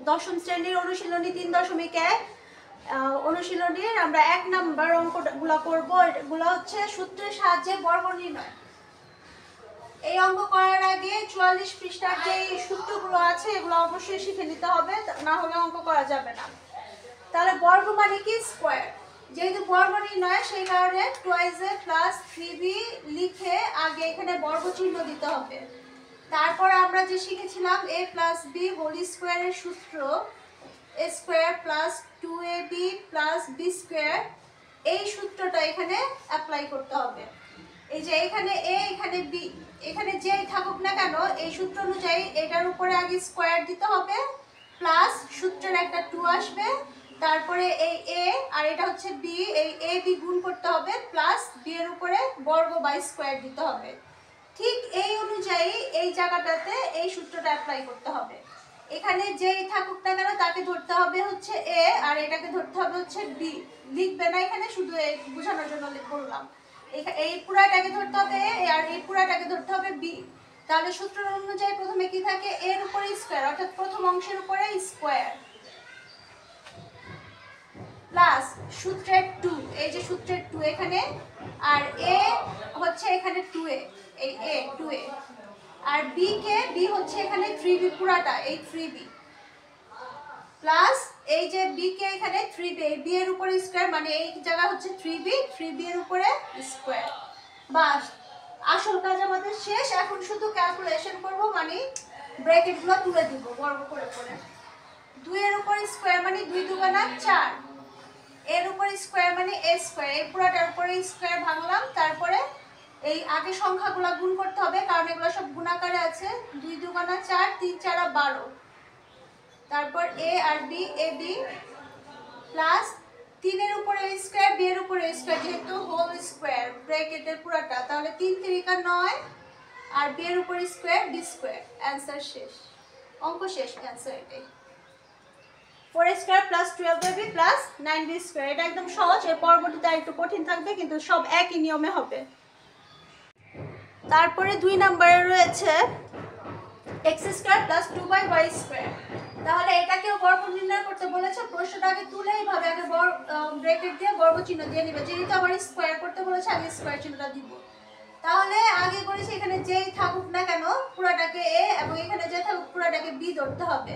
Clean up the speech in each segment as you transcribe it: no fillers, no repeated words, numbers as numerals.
দশম শ্রেণীর অনুশীলনী 3.1 অনুশীলনীর আমরা 1 নাম্বার অঙ্কগুলো করব। এগুলো হচ্ছে সূত্রের সাহায্যে বর্গ নির্ণয়। এই অঙ্ক করার আগে 44 পৃষ্ঠার যে সূত্রগুলো আছে এগুলো অবশ্যই শিখে নিতে হবে, না হলে অঙ্ক করা যাবে না। তাহলে বর্গ মানে কি? স্কয়ার। যেহেতু বর্গ নির্ণয় সেই কারণে 2a প্লাস 3b লিখে আগে এখানে বর্গ চিহ্ন দিতে হবে। তারপর আমরা যে শিখেছিলাম a প্লাস b হোল স্কয়ারের সূত্র a square plus 2ab plus b square, এই সূত্রটা এখানে অ্যাপ্লাই করতে হবে। এই যে এখানে a এখানে b, এখানে যেই থাকুক না কেন এই সূত্র অনুযায়ী এটার উপরে আগে স্কয়ার দিতে হবে, প্লাস সূত্রের একটা 2 আসবে, তারপরে এই a আর এটা হচ্ছে b, এই a b গুণ করতে হবে, প্লাস b এর উপরে বর্গ বা স্কয়ার দিতে হবে। ঠিক এই অনুযায়ী এই জায়গাটাতে এই সূত্রটা অ্যাপ্লাই করতে হবে। এখানে যেই থাকুক না কেন তাকে ধরতে হবে হচ্ছে a আর এটাকে ধরতে হবে হচ্ছে b। লিখবে না এখানে, শুধু এই বোঝানোর জন্য বললাম। এই পুরাটাকে ধরতে হবে a আর এই পুরাটাকে ধরতে হবে b। তাহলে সূত্র অনুযায়ী প্রথমে কি থাকে? a এর উপরে স্কয়ার, অর্থাৎ প্রথম অংশের উপরে স্কয়ার, প্লাস সূত্রের 2, এই যে সূত্রের 2 এখানে, আর a হচ্ছে এখানে 2a, এই a 2a, R b K b হচ্ছে এখানে 3b পুরাটা, এই 3b, প্লাস এই যে b কে এখানে 3b, এই b এর উপরে স্কয়ার মানে এই জায়গা হচ্ছে 3b, 3b এর উপরে স্কয়ার। বাস, আসল কাজ আমাদের শেষ। এখন শুধু ক্যালকুলেশন করব, মানে ব্র্যাকেটগুলো তুলে দিব বর্গ করে করে। 2 এর উপরে স্কয়ার মানে 2 দুগুণা 4, এর উপরে স্কয়ার মানে a স্কয়ার, এই পুরোটার উপরে স্কয়ার ভাঙলাম, তারপরে এই আগে সংখ্যাগুলো গুণ করতে হবে কারণ এগুলো সব গুণাকারে আছে। 2 দুগুণা 4, 3 4 12, তারপর a আর b, a b, প্লাস 3 এর উপরে স্কয়ার, b এর উপরে স্কয়ার, যেহেতু হোল স্কয়ার ব্র্যাকেটের পুরোটা, তাহলে 3 3 কা 9, আর b এর উপরে স্কয়ার b স্কয়ার। অ্যানসার শেষ, অঙ্ক শেষ, অ্যানসার এটাই। 4a square plus 12ab plus 9b square. এটা একদম সহজ, এর পরবর্তীতে একটু কঠিন থাকবে, কিন্তু সব একই নিয়মে হবে। তারপরে 2 নম্বরে রয়েছে x square plus 2y square. তাহলে এটাকেও বর্গ নির্ণয় করতে বলেছে। প্রশ্নটা আগে তুলে এইভাবে আগে ব্র্যাকেট দিয়ে বর্গ চিহ্ন দিয়ে নিবে, যেহেতু আবার স্কয়ার করতে বলেছে আগে স্কয়ার চিহ্নটা দিব। তাহলে আগে করেছি এখানে যেই থাকুক না কেন পুরোটাকে a এবং এখানে যে থাকুক পুরোটাকে b ধরতে হবে।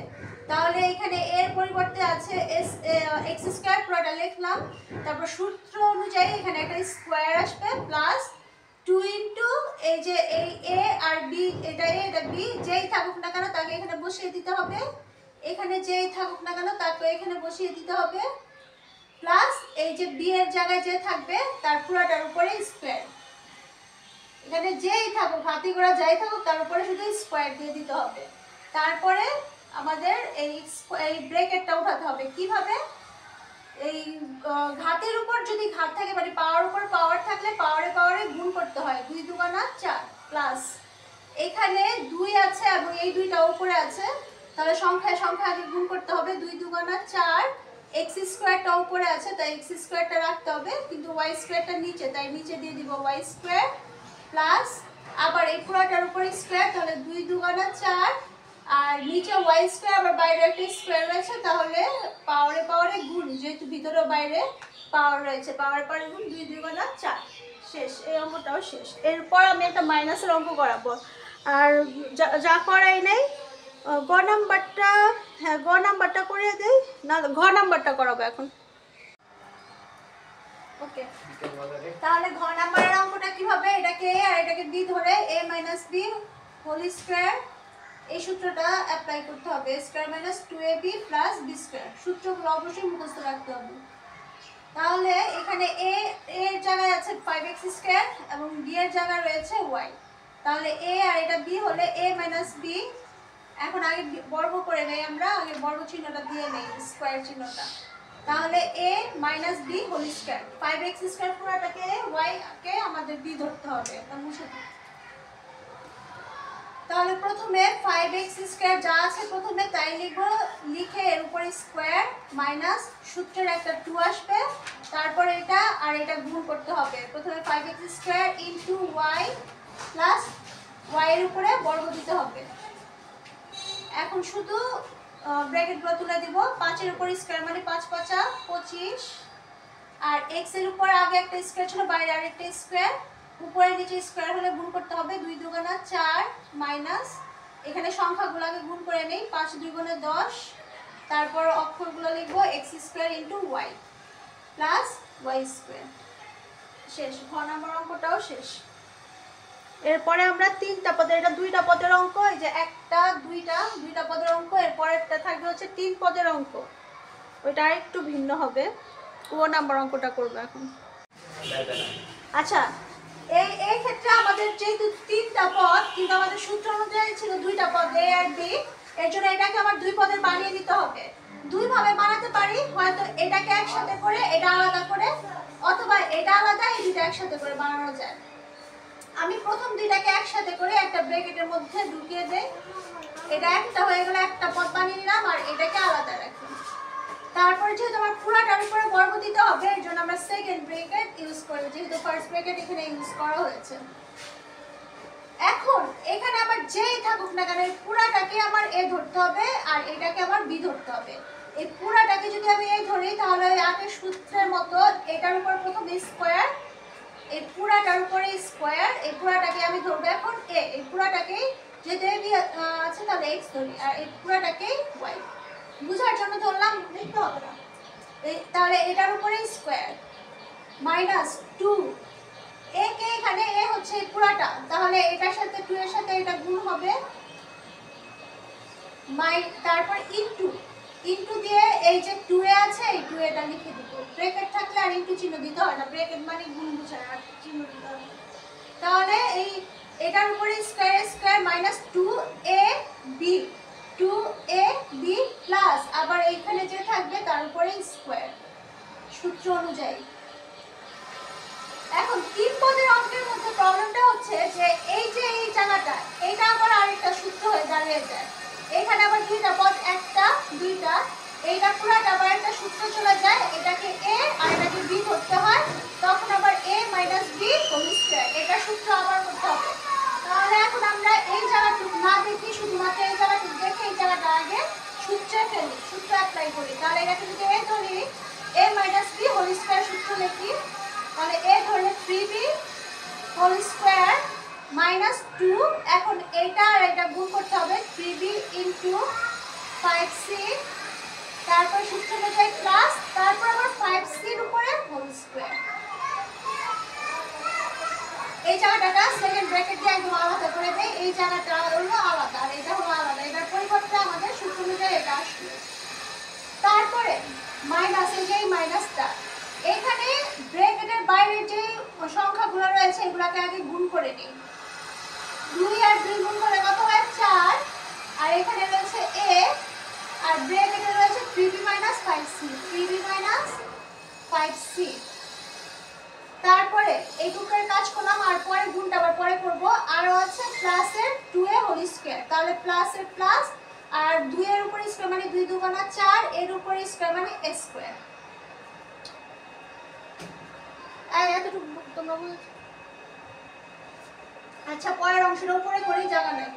তাহলে এখানে এর পরিবর্তে আছে x স্কয়ার, পুরোটা লিখলাম, তারপর সূত্র অনুযায়ী এখানে একটা স্কয়ার আসবে, প্লাস 2 ইনটু এই যে এই a আর b, এটা a এটা b, যেই থাকুক না কেন তাকে এখানে বসিয়ে দিতে হবে, এখানে যেই থাকুক না কেন তাকে এখানে বসিয়ে দিতে হবে, প্লাস এই যে b এর জায়গায় যে থাকবে তার পুরোটার উপরে স্কয়ার, এখানে যেই থাকুক হাতি গোড়া যাই থাকুক তার উপরে শুধু স্কয়ার দিয়ে দিতে হবে। তারপরে আমাদের এই ব্র্যাকেটটা উঠাতে হবে। কিভাবে? এই ঘাতের উপর যদি ঘাত থাকে মানে পাওয়ার উপর পাওয়ার থাকলে পাওয়ারে পাওয়ারে গুণ করতে হয়, 2 দুগুণা 4, প্লাস এখানে 2 আছে এবং এই 2টা উপরে আছে, তাহলে সংখ্যায় সংখ্যা আগে গুণ করতে হবে। 2 দুগুণা 4, x স্কয়ারটা উপরে আছে তাই x স্কয়ারটা রাখতে হবে, কিন্তু y স্কয়ারটা নিচে তাই নিচে দিয়ে দিব y স্কয়ার, প্লাস আবার এই পুরোটার উপরে স্কয়ার, তাহলে 2 দুগুণা 4, আর নিচে y স্কয়ার, আবার বাইরে একটা স্কয়ার রয়েছে, তাহলে পাওয়ারে পাওয়ারে গুণ, যেহেতু ভিতরে বাইরে পাওয়ার রয়েছে, পাওয়ারে পাওয়ারে গুণ, 2 দুগুণা 4। শেষ, এই অঙ্কটাও শেষ। এরপর আমি একটা মাইনাসের অঙ্ক করাবো, আর যা করাই নাই গ নাম্বারটা, হ্যাঁ গ নাম্বারটা করে দেই না, ঘ নাম্বারটা করাবো এখন। ওকে, তাহলে ঘ নাম্বারের অঙ্কটা কিভাবে? এটাকে a আর এটাকে b ধরে a minus b whole square, এই সূত্রটা অ্যাপ্লাই করতে হবে, a square minus 2ab plus b square. সূত্রগুলো অবশ্যই মুখস্থ রাখতে হবে। তাহলে এখানে a এর জায়গায় আছে 5x স্কয়ার এবং b এর জায়গায় রয়েছে y। তাহলে a আর এটা b হলে a মাইনাস b। এখন আগে বর্গ করে নেই, আমরা আগে বর্গ চিহ্নটা দিয়ে নেই, স্কয়ার চিহ্নটা। তাহলে a minus b whole square, 5x square পুরোটাকে y কে আমাদের b ধরতে হবে, এটা মুছে দিই। তাহলে প্রথমে 5x স্কয়ার যা আছে প্রথমে তাই লিখব, লিখে এর উপরে স্কয়ার মাইনাস সূত্রের একটা 2 আসবে, তারপর এটা আর এটা গুণ করতে হবে। প্রথমে 5x square into y plus y এর উপরে বর্গ দিতে হবে। এখন শুধু ব্র্যাকেটগুলো তুলে দিব। 5 এর উপর স্কয়ার মানে 5 5 25, আর x এর উপর আগে একটা স্কয়ার ছিল, বাইরে আরেকটা স্কয়ার, উপরে নিচে স্কয়ার হলে গুণ করতে হবে। 2 দুগুণা 4 মাইনাস, এখানে সংখ্যাগুলোকে গুণ করে নেই, 5 2 গুণে 10, তারপর অক্ষরগুলো লিখব x square into y plus y square. শেষ, ঘ নাম্বার অঙ্কটাও শেষ। এরপরে আমরা তিনটা পদের, এটা দুইটা পদের অঙ্ক, এই যে একটা দুইটা পদের অঙ্ক, এরপরেরটা থাকবে হচ্ছে 3 পদের অঙ্ক, ওইটা আরেকটু ভিন্ন হবে। ও নাম্বার অঙ্কটা করব এখন। আচ্ছা, এই ক্ষেত্রে আমাদের যেহেতু 3টা পদ, কিন্তু আমাদের সূত্র অনুযায়ী ছিল 2টা পদ a আর b, এর জন্য এটাকে আমার 2 পদের বানিয়ে নিতে হবে। দুই ভাবে বানাতে পারি, হয়তো এটাকে একসাথে করে এটা আলাদা করে, অথবা এটা আলাদা এই দুটো একসাথে করে বানানো যায়। আমি প্রথম দুইটাকে একসাথে করে একটা ব্র্যাকেটের মধ্যে ঢুকিয়ে দেই, এটা একটা হয়ে গেল, একটা পদ বানিয়ে নিলাম, আর এটাকে আলাদা রাখি। তারপরে যেহেতু আমার পুরাটার উপরে বর্গ দিতে হবে, এর জন্য আমরা সেকেন্ড ব্র্যাকেট ইউজ করব, যেহেতু ফার্স্ট ব্র্যাকেট এখানে ইউজ করা হয়েছে। এখন এখানে আমার যেই থাকুক না কেন, পুরাটাকে আমার এ ধরতে হবে আর এটাকে আমার বি ধরতে হবে। এই পুরাটাকে যদি আমি এ ধরি, তাহলে আগের সূত্রের মতো এটার উপর প্রথম স্কয়ার, এই পুরাটার উপরে স্কয়ার, এই পুরাটাকে আমি ধরবো এখন এ, এই পুরাটাকেই যেহেতু এ বি আছে তাহলে এক্স ধরি, আর এই পুরাটাকেই ওয়াই। বুঝার জন্য ধরলাম, লিখতে হবে না। তাহলে এটার উপরে স্কয়ার মাইনাস 2, এ কে এখানে এ হচ্ছে পুরাটা, তাহলে এটার সাথে 2 এর সাথে এটা গুণ হবে, তারপর ইনটু দিয়ে এই যে 2 এ আছে এই 2 এটা লিখে দিব। ব্র্যাকেট থাকলে আর ইনটু চিহ্ন দিতে হয় না, ব্র্যাকেট মানে গুণ বোঝায়, আর চিহ্ন দিতে হয়। তাহলে এই এটার উপরে স্কয়ার মাইনাস 2ab প্লাস আবার এইখানে যে থাকবে তার উপরে স্কয়ার, সূত্র অনুযায়ী। এখন 3 পদের অঙ্কের মধ্যে প্রবলেমটা হচ্ছে যে এই যে এই জায়গাটা, এটা আবার আরেকটা সূত্র হয়ে দাঁড়িয়ে যায়। এখানে আবার দুইটা পদ, একটা দুইটা, এইটা পুরাটা আবার একটা সূত্র চলে যায়, এটাকে a আর এটাকে b ধরতে হয়, তখন আবার a - b হোল স্কয়ার, এটা সূত্র আবার করতে হবে। তাহলে এখন আমরা এই জায়গাটুকু না দেখি, শুধুমাত্র এই জায়গাটুকু দেখে এই জায়গাটা আগে সূত্রে ফেলি, সূত্র অ্যাপ্লাই করি। তাহলে এটাকে যদি a ধরি, a - b হোল স্কয়ার সূত্র লিখি, তাহলে a ধরলে 3b হোল স্কয়ার মাইনাস 2, এখন এটা আর এটা গুণ করতে হবে, 3b ইনটু 5c, তারপর সূত্র অনুযায়ী প্লাস, তারপর আবার 5c এর উপরে হোল স্কয়ার। এই জায়গাটা সেকেন্ড ব্র্যাকেট দিয়ে একদম আলাদা করে দেই, এই জায়গাটা হলো আলাদা আর এটা হলো আলাদা, এটার পরিবর্তে আমাদের সূত্র অনুযায়ী এটা আসবে। তারপরে মাইনাস, এই যে মাইনাসটা, এখানে ব্র্যাকেটের বাইরে যে সংখ্যাগুলো রয়েছে এগুলোকে আগে গুণ করে নিই। 2 আর 2 গুণ করলে কত হয় 4, আর এখানে রয়েছে a, আর ব্র্যাকেটে রয়েছে 3b - 5c, 3b - 5c। তারপরে এইটুকুর কাজ করলাম, আর পরে গুণটা আবার পরে করব। আরো আছে প্লাসের 2a হোল স্কয়ার, তাহলে প্লাসের প্লাস, আর 2 এর উপর স্কয়ার মানে 2 দুগুণা 4, এর উপর স্কয়ার মানে a স্কয়ার। এতটুকু তোমরা বুঝছো? আচ্ছা, পরের অংশের উপরে করি, জায়গা নাই।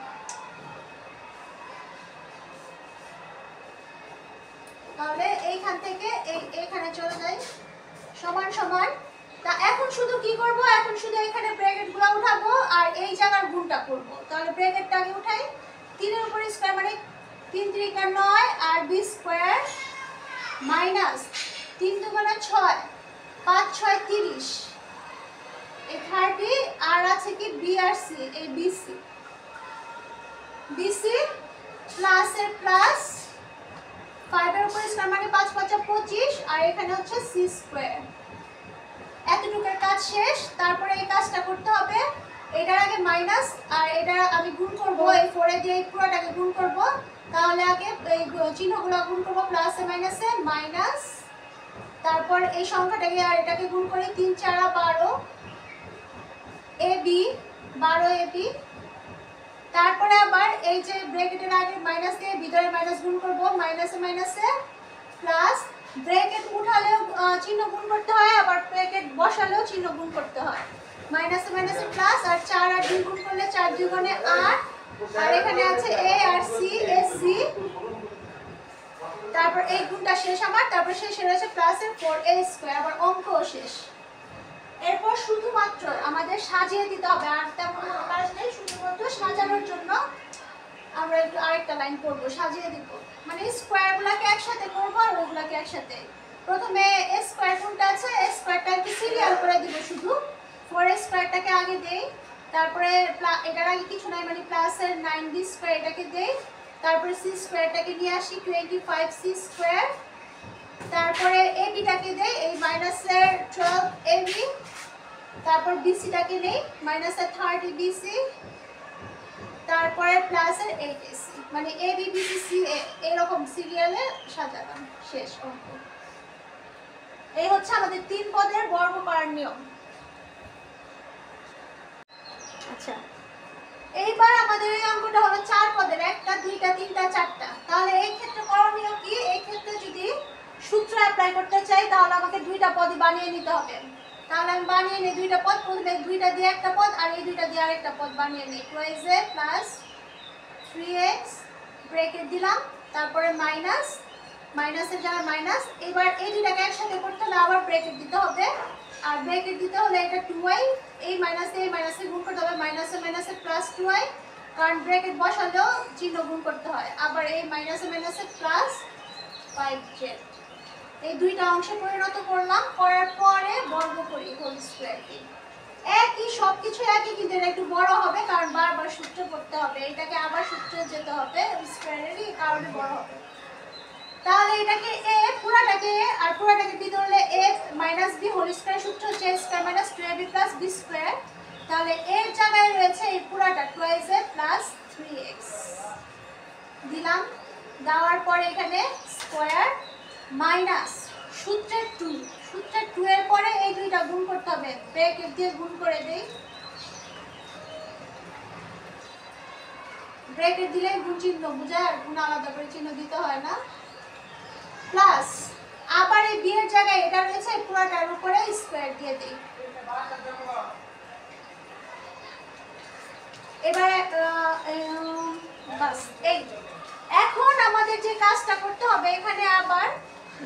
তাহলে এইখান থেকে এইখানে চলে যাই, সমান সমান। তা এখন শুধু কি করব, এখন শুধু এখানে ব্র্যাকেটগুলো উঠাবো আর এই জায়গার গুণটা করব। তাহলে ব্র্যাকেটটাকে উঠাই, 3 এর উপর স্কয়ার মানে 3 × 3 = 9, আর b স্কয়ার মাইনাস 3 দুগুণা 6, 5 6 30, এই 30, আর আছে কি b আর c, এই bc প্লাসের প্লাস, 5 এর উপর স্কয়ার মানে 5 5 25, আর এখানে হচ্ছে c স্কয়ার। এতটুকুর কাজ শেষ। তারপরে এই কাজটা করতে হবে, এটার আগে মাইনাস আর এটা আমি গুণ করব, এই 4 এ দিয়ে এই পুরোটাকে গুণ করব। তাহলে আগে এই চিহ্নগুলো গুণ করব, প্লাসে মাইনাসে মাইনাস, তারপর এই সংখ্যাটাকে আর এটাকে গুণ করি, 3 4 12, ab 12 ab। তারপরে আবার এই যে ব্র্যাকেটের আগে মাইনাস দিয়ে ভিতরে মাইনাস গুণ করব, মাইনাসে মাইনাসে প্লাস, ব্র্যাকেট উঠালেও চিহ্ন গুণ করতে হয়, আবার ব্র্যাকেট বসালেও চিহ্ন গুণ করতে হয়, মাইনাসে মাইনাসে প্লাস, আর 4 আর 2 গুণ করলে 4 2 গুণে 8, আর এখানে আছে a আর c, ac তারপর এই গুণটা শেষ আমার, তারপর শেষে রয়েছে প্লাসের 4a², আবার অঙ্কও শেষ। এরপর শুধুমাত্র আমাদের সাজিয়ে দিতে হবে, আর তেমন কোনো কাজ নেই, শুধুমাত্র সাজানোর জন্য আমরা একটু আরেকটা লাইন করবো, সাজিয়ে দিব, মানে স্কোয়ারগুলোকে একসাথে করবো আর ওগুলোকে একসাথে। প্রথমে এ স্কোয়ার কোনটা আছে, এ স্কোয়ারটা একটু সিরিয়াল করে দিব, শুধু 4a² আগে দেই, তারপরে এটার আগে কিছু নাই, মানে প্লাসের 9b² এটাকে দেই, তারপরে c² নিয়ে আসি 25c², তারপরে ab-টাকে দেই, এই মাইনাসের 12ab, তারপর bc-টাকে নেই, মাইনাসের 30bc, তারপরে প্লাসের 8ac, মানে ab bc c এরকম সিরিয়ালে সাজালাম, শেষ অঙ্ক। এই হচ্ছে আমাদের 3 পদের বর্গ করার নিয়ম। আচ্ছা, এইবার আমাদের এই অঙ্কটা হলো 4 পদের, 1টা 2টা 3টা 4টা। তাহলে এই ক্ষেত্রে করণীয় কি, এই ক্ষেত্রে যদি সূত্র অ্যাপ্লাই করতে চাই তাহলে আমাকে 2টা পদই বানিয়ে নিতে হবে। তাহলে আমি বানিয়ে নিই 2টা পদ, প্রথমে 2টা দিয়ে একটা পদ আর এই 2টা দিয়ে আরেকটা পদ বানিয়ে নিই। 2a প্লাস 3x ব্র্যাকেট দিলাম, তারপরে মাইনাস, মাইনাসের জায়গায় মাইনাস। এবার এই 2টাকে একসাথে করতে হলে আবার ব্র্যাকেট দিতে হবে, আর ব্র্যাকেট দিতে হলে এটা 2y, এই মাইনাসে গুণ করতে হবে, মাইনাসে প্লাস 2y, কারণ ব্র্যাকেট বসালেও চিহ্ন গুণ করতে হয়। আবার এই মাইনাসে প্লাস 5z, এই 2টা অংশে পরিণত করলাম, করার পরে বর্গ করি হোল স্কয়ার দিয়ে। একই সবকিছু একই, কিন্তু এটা একটু বড় হবে কারণ বারবার সূত্র পড়তে হবে, এটাকে আবার সূত্রে যেতে হবে, স্কয়ারেরই কারণে বড় হবে। তাহলে এটাকে a, পুরাটাকে a আর পুরাটাকে b ধরলে a minus b whole square, সূত্র হচ্ছে a square minus 2ab plus b square. তাহলে এর জায়গায় রয়েছে এই পুরাটা 2a প্লাস 3x দিলাম, দেওয়ার পরে এখানে স্কয়ার মাইনাস সূত্রের 2 এর পরে এই 2টা গুণ করতে হবে, ব্র্যাকেট দিয়ে গুণ করে দেই, ব্র্যাকেট দিলে গুণ চিহ্ন বোঝায়, আর গুণ আলাদা করে চিহ্ন দিতে হয় না। প্লাস আবার এই b এর জায়গায় এটা রয়েছে, পুরোটার উপরে স্কয়ার দিয়ে দেই। এবার বাস এই, এখন আমাদের যে কাজটা করতে হবে, এখানে আবার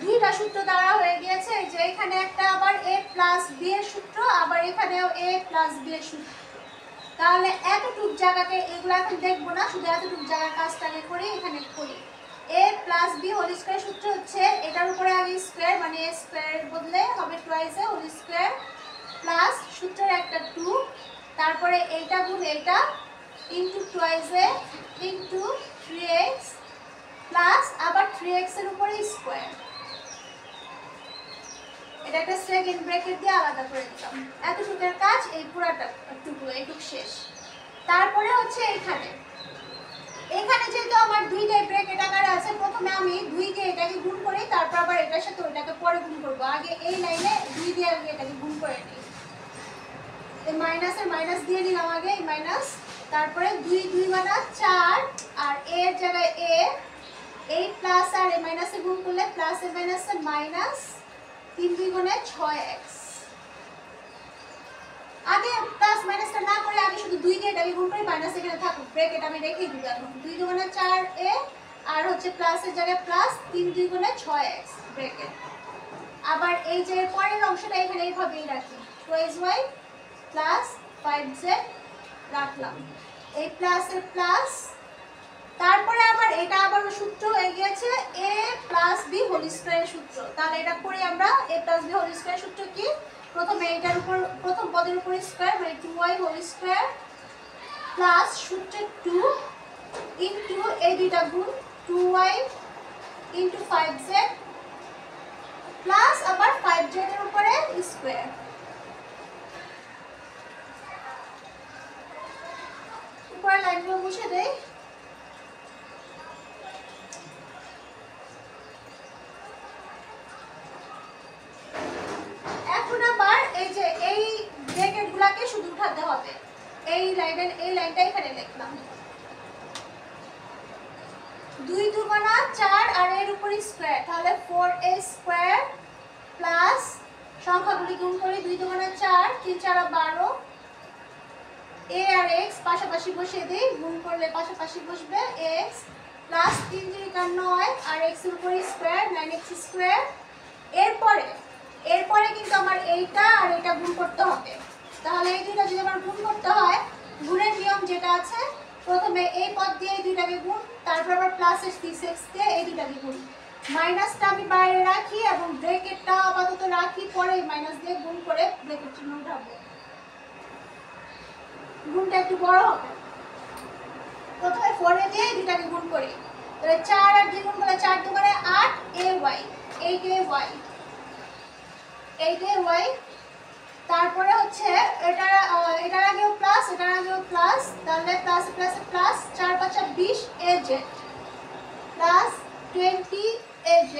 2টা সূত্র দ্বারা হয়ে গিয়েছে, যে এখানে একটা আবার a প্লাস b এর সূত্র, আবার এখানেও a প্লাস b এর সূত্র। তাহলে এতটুক জায়গাকে এগুলো এখন দেখবো না, শুধু এতটুক জায়গার কাজটাকে করি, এখানে করি। a plus b whole square সূত্র হচ্ছে এটার উপরে আগে স্কয়ার, মানে a স্কয়ার বদলে হবে 2a হোল স্কয়ার, প্লাস সূত্রের একটা 2, তারপরে এইটা গুণ এইটা into 2a into 3x plus আবার 3x এর উপরে স্কয়ার। এটা একটা সেকেন্ড ব্র্যাকেট দিয়ে আলাদা করে দিলাম। এতটুকুর কাজ, এই পুরাটা এইটুক শেষ। তারপরে হচ্ছে এখানে যেহেতু আমার 2টাই ব্র্যাকেট আকারে আছে, প্রথমে আমি 2 দিয়ে এটাকে গুণ করি, তারপর আবার এটার সাথে ওইটাকে পরে গুণ করব। আগে এই লাইনে 2 দিয়ে আগে এটাকে গুণ করে নিই, এই মাইনাসের মাইনাস দিয়ে দিলাম আগে, এই মাইনাস, তারপরে 2 মানে 4, আর a এর জায়গায় a, এই প্লাস আর এই মাইনাসে গুণ করলে প্লাস এর মাইনাসে মাইনাস, 3 2 গুণে 6x। আগে প্লাস মাইনাসটা না করে আগে শুধু 2 দিয়ে এটাকে গুণ করি, মাইনাস এখানে থাকুক, ব্র্যাকেট আমি রেখেই দিব এখন। 2 2 গুণে 4a আর হচ্ছে প্লাসের জায়গায় প্লাস, 3 2 গুণে 6x ব্র্যাকেট। আবার এই যে পরের অংশটা এখানে এইভাবেই রাখি, 2y প্লাস 5z রাখলাম, এই প্লাসের প্লাস, তারপরে আবার এটা আবার সূত্র হয়ে গিয়েছে a প্লাস b হোল স্কয়ারের সূত্র। তাহলে এটা করি আমরা, a plus b whole square সূত্র কি, প্রথমে এটার উপর প্রথম পদের উপর স্কয়ার, মানে 2y হোল স্কয়ার প্লাস সূত্রের 2 ইনটু এই 2টা গুণ 2y ইনটু 5z প্লাস আবার 5z এর উপরে স্কয়ার। উপরে লাইনগুলো মুছে দেই। এখন আবার এই যে এই ব্র্যাকেটগুলোকে শুধু উঠাতে হবে, এই লাইনটা এখানে লিখলাম, 2 2 গুণা 4 আর এর উপর স্কয়ার, তাহলে 4a স্কয়ার প্লাস সংখ্যাগুলি গুণ করি, 2 2 গুণা 4, 3 4 12, a আর x পাশাপাশি বসিয়ে দেই, গুণ করলে পাশাপাশি বসবে x প্লাস 3 3 9 আর x এর উপর স্কয়ার 9x স্কয়ার। এরপরে কিন্তু আমার এইটা আর এটা গুণ করতে হবে। তাহলে এই দুইটা যদি আমার গুণ করতে হয়, গুণের নিয়ম যেটা আছে, প্রথমে এই পদ দিয়ে এই দুইটাকে গুণ, তারপর আবার প্লাসের 6x দিয়ে এই দুইটাকে গুণ। মাইনাসটা আমি বাইরে রাখি এবং ব্র্যাকেটটা আপাতত রাখি, পরে মাইনাস দিয়ে গুণ করে ব্র্যাকেট চিহ্ন উঠাবো। গুণটা একটু বড় হবে। প্রথমে 4 দিয়ে এই দুইটাকে গুণ করি। তাহলে 4 আর 2 গুণ করলে 4 দুগুণে 8 ay 8ay 8ay। তারপরে হচ্ছে এটার আগেও প্লাস, এটার আগেও প্লাস, তাহলে plus plus plus 4 5 20 az plus 20 az।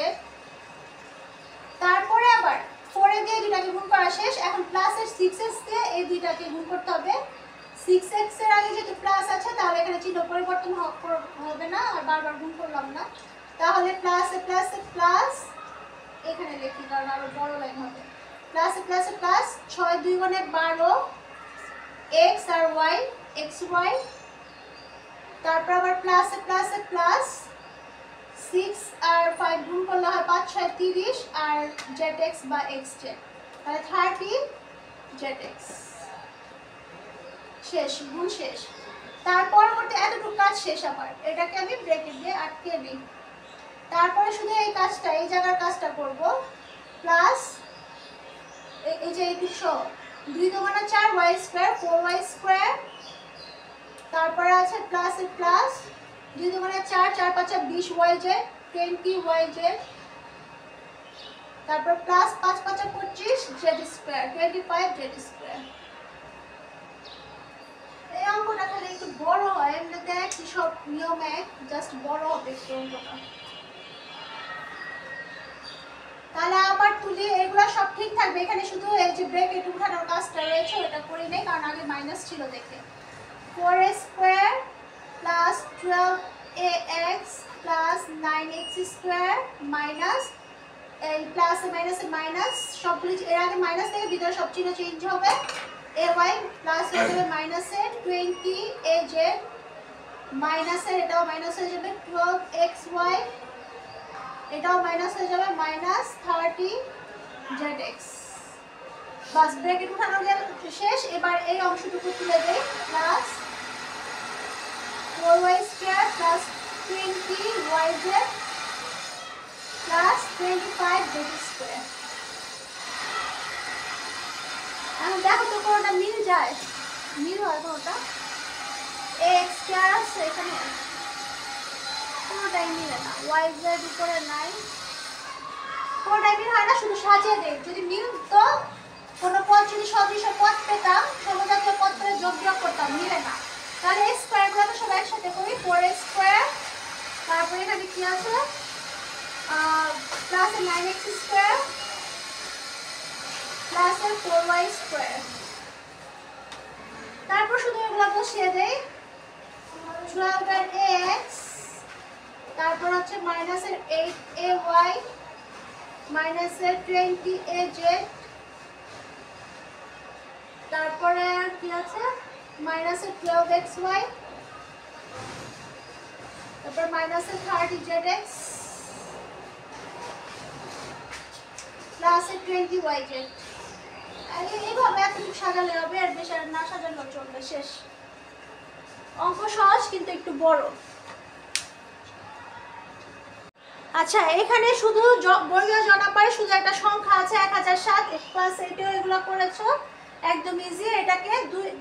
তারপরে আবার 4 দিয়ে দুইটাকে গুণ করা শেষ। এখন প্লাসের 6x দিয়ে এই দুইটাকে গুণ করতে হবে। 6x এর আগে যেহেতু প্লাস আছে, তাহলে এখানে চিহ্ন পরিবর্তন হবে না, আর বারবার গুণ করলাম না। তাহলে প্লাসে প্লাসে প্লাস, এখানে লিখি কারণ আরো বড় লাইন হবে। প্লাসে প্লাসে প্লাস 6 2 গুণে 12 x আর y xy। তারপর আবার প্লাসে প্লাসে প্লাস 6 আর 5 গুণ করলে হয় 5 6 30 আর zx বা xz, তাহলে 30 zx। শেষ, গুণ শেষ। তারপর করতে এতটুকু কাজ শেষ। আবার এটাকে আমি ব্র্যাকেট দিয়ে আটকে দিই। তারপরে শুধু এই কাজটা, এই জায়গার কাজটা করব। প্লাস এই যে এইটুকু সহ 2 দুগুণে 4 y স্কয়ার 4y স্কয়ার। তারপরে আছে প্লাস এর প্লাস 2 দুগুণে 4 4 5 20 yz 20 yz। তারপর plus 5 5 25 z square 25 z square. এই অঙ্কটা খালি একটু বড় হয়, এমনিতে কি সব নিয়ম এক, জাস্ট বড় হবে একটু অঙ্কটা। তাহলে আবার তুলি, এগুলো সব ঠিক থাকবে। এখানে শুধু এই যে ব্র্যাকেট উঠানোর কাজটা রয়েছে ওটা করি নেই, কারণ আগে মাইনাস ছিল দেখে। 4a square plus 12ax plus 9x square minus এই প্লাসে মাইনাসে মাইনাস, সবগুলো এর আগে মাইনাস থেকে ভিতরে সব চিহ্ন চেঞ্জ হবে। ay প্লাস হয়ে যাবে মাইনাসে 20az মাইনাসের এটাও মাইনাস হয়ে যাবে 12xy, এটাও মাইনাস হয়ে যাবে মাইনাস 30zx। বাস ব্র্যাকেট উঠানো গেল শেষ। এবার এই অংশটুকু তুলে দেই। Plus 4y square plus 20yz plus 25z square. এখন দেখো তো কোনটা মিল যায়, মিল হয় কোনটা? x স্কয়ার আছে এখানে, কোনটাই মিলে না। yz উপরে নাই, কোনটাই মিল হয় না। শুধু সাজিয়ে দেই। যদি মিলতো, কোনো পদ যদি সদৃশ্য পদ পেতাম, সমজাতীয় পদ করে যোগ বিয়োগ করতাম, মিলে না। তাহলে x স্কয়ার গুলো সব একসাথে করি। 4x স্কয়ার, তারপরে এখানে কি আছে plus 9x square plus 4y square. তারপর শুধু এগুলো বসিয়ে দেই। 12ax, তারপর হচ্ছে মাইনাসের 8ay মাইনাসের 20az, তারপরে কি আছে মাইনাসের 12xy, তারপর মাইনাসের 30zx প্লাসের 20yz। এইভাবে এতটুকু সাজালে হবে, আর বেশি না সাজালেও চলবে। শেষ। অঙ্ক সহজ কিন্তু একটু বড়। আচ্ছা, এখানে শুধু বর্গীয় জনপায় শুধু একটা সংখ্যা আছে 1007 প্লাস এটাও এগুলো করেছো একদম ইজি। এটাকে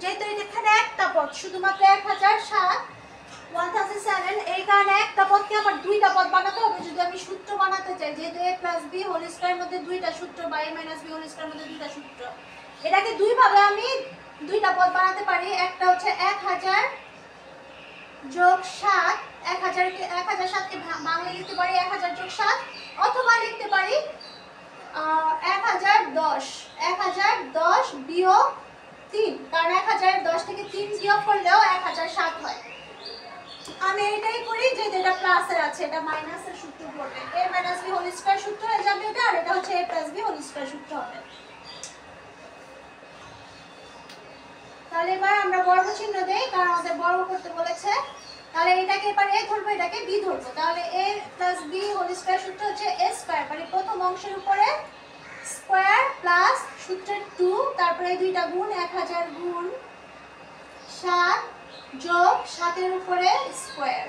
যেহেতু এখানে একটা পদ, শুধুমাত্র 1007 1007, এই কারণে একটা পদকে আমার দুইটা পদ বানাতে হবে যদি আমি সূত্র বানাতে চাই। যেহেতু a প্লাস b হোল স্কয়ারের মধ্যে দুইটা সূত্র বা a মাইনাস b হোল স্কয়ারের মধ্যে দুইটা সূত্র, এটাকে দুই ভাবে আমি দুইটা পদ বানাতে পারি। একটা হচ্ছে 1000 যোগ 7, 1007 কে বাংলা লিখতে পারি 1000 যোগ 7, অথবা লিখতে পারি 1010 বিয়োগ 3, কারণ 1010 থেকে 3 বিয়োগ করলেও 1007 হয়। আমি এটাই করি, যেহেতু এটা প্লাসের আছে, এটা মাইনাসের সূত্র পড়বে। a minus b whole square সূত্র হয়ে যাবে এটা, আর এটা হচ্ছে a plus b whole square সূত্র হবে। তাহলে এবার আমরা বর্গ চিহ্ন দেই, কারণ আমাদের বর্গ করতে বলেছে। তাহলে এটাকে এবার a ধরবো, এটাকে b ধরবো। তাহলে a plus b whole square সূত্র হচ্ছে a স্কয়ার, মানে প্রথম অংশের উপরে স্কয়ার প্লাস সূত্রের 2, তারপরে দুইটা গুণ 1000 গুণ 7 যোগ 7 এর উপরে স্কয়ার।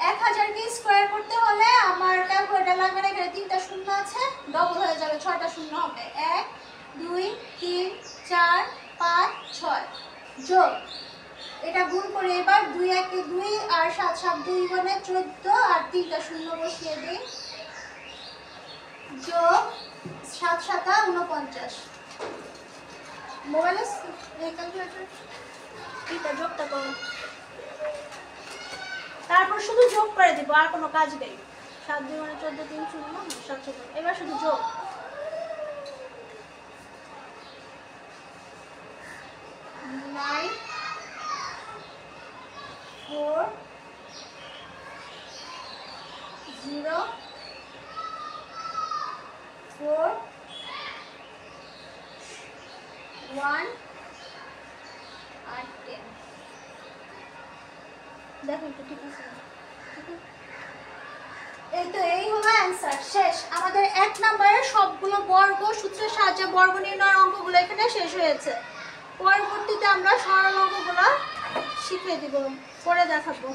1000 কে স্কয়ার করতে হলে আমার ক্যালকুলেটর লাগবে না, এখানে তিনটা শূন্য আছে, ডবল হয়ে যাবে, 6টা শূন্য হবে। 1 2 3 4 5 6 যোগ এটা গুণ করে এবার 2 1 এ 2 আর 7 7 2 গুণে 14 আর তিনটা শূন্য বসিয়ে দেই, যোগ 7 7 49। মোবাইলে এই ক্যালকুলেটর এটা যোগটা করো, তারপর শুধু যোগ করে দিব, আর কোনো কাজ নেই। 7 2 মানে 14 3 0 7 7। এবার শুধু যোগ, 9 4 0 4 1 আর 10। দেখো একটু ঠিক আছে? এই তো, এই হলো অ্যান্সার। শেষ আমাদের 1 নম্বরের সবগুলো বর্গ সূত্রের সাহায্যে বর্গ নির্ণয়ের অঙ্কগুলো এখানে শেষ হয়েছে। পরবর্তীতে আমরা সরল অঙ্কগুলো শিখিয়ে দিব, করে দেখাবো।